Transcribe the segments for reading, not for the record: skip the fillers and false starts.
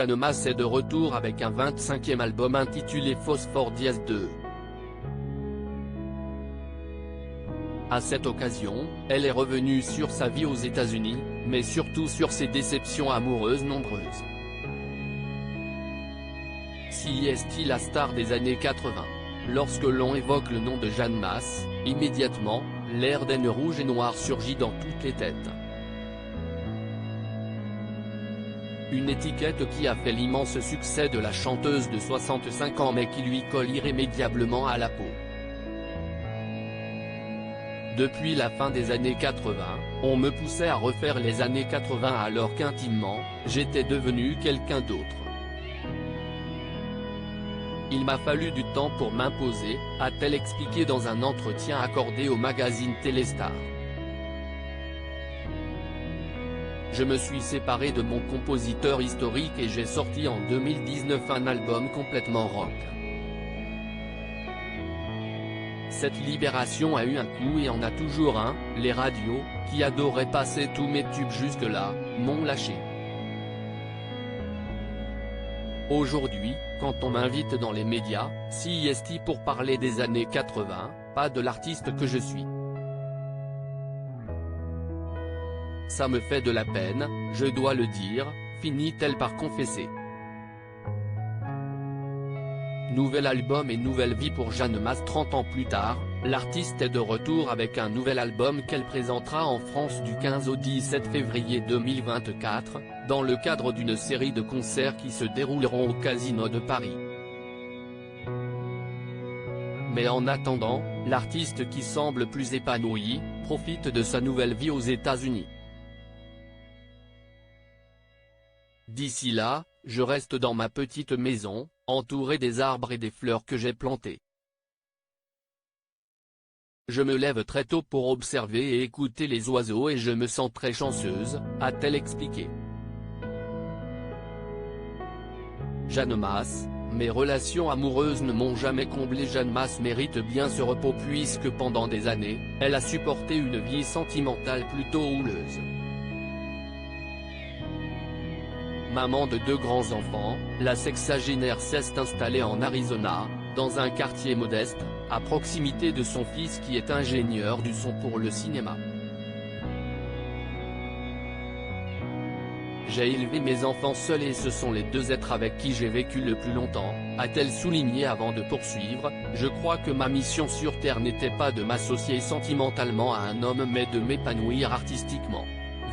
Jeanne Mas est de retour avec un 25e album intitulé Phosphore Diaz 2. À cette occasion, elle est revenue sur sa vie aux États-Unis, mais surtout sur ses déceptions amoureuses nombreuses. CIST, la star des années 80. Lorsque l'on évoque le nom de Jeanne Mas, immédiatement, l'air d'haine rouge et noir surgit dans toutes les têtes. Une étiquette qui a fait l'immense succès de la chanteuse de 65 ans mais qui lui colle irrémédiablement à la peau. Depuis la fin des années 80, on me poussait à refaire les années 80 alors qu'intimement, j'étais devenu quelqu'un d'autre. Il m'a fallu du temps pour m'imposer, a-t-elle expliqué dans un entretien accordé au magazine Téléstar. Je me suis séparé de mon compositeur historique et j'ai sorti en 2019 un album complètement rock. Cette libération a eu un coût et en a toujours un, les radios, qui adoraient passer tous mes tubes jusque-là, m'ont lâché. Aujourd'hui, quand on m'invite dans les médias, CIST pour parler des années 80, pas de l'artiste que je suis. Ça me fait de la peine, je dois le dire, finit-elle par confesser. Nouvel album et nouvelle vie pour Jeanne Mas. 30 ans plus tard, l'artiste est de retour avec un nouvel album qu'elle présentera en France du 15 au 17 février 2024, dans le cadre d'une série de concerts qui se dérouleront au Casino de Paris. Mais en attendant, l'artiste qui semble plus épanoui, profite de sa nouvelle vie aux États-Unis. D'ici là, je reste dans ma petite maison, entouré des arbres et des fleurs que j'ai plantées. Je me lève très tôt pour observer et écouter les oiseaux et je me sens très chanceuse, a-t-elle expliqué. Jeanne Mas, mes relations amoureuses ne m'ont jamais comblé. Jeanne Mas mérite bien ce repos puisque pendant des années, elle a supporté une vie sentimentale plutôt houleuse. Maman de 2 grands enfants, la sexagénaire s'est installée en Arizona, dans un quartier modeste, à proximité de son fils qui est ingénieur du son pour le cinéma. J'ai élevé mes enfants seuls et ce sont les 2 êtres avec qui j'ai vécu le plus longtemps, a-t-elle souligné avant de poursuivre. Je crois que ma mission sur Terre n'était pas de m'associer sentimentalement à un homme mais de m'épanouir artistiquement.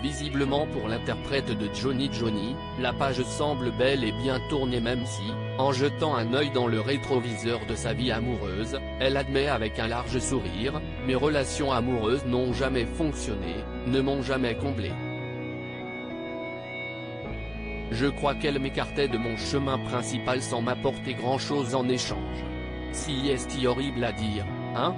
Visiblement pour l'interprète de Johnny, la page semble bel et bien tournée même si, en jetant un œil dans le rétroviseur de sa vie amoureuse, elle admet avec un large sourire, mes relations amoureuses n'ont jamais fonctionné, ne m'ont jamais comblé. Je crois qu'elle m'écartait de mon chemin principal sans m'apporter grand-chose en échange. CIST horrible à dire, hein ?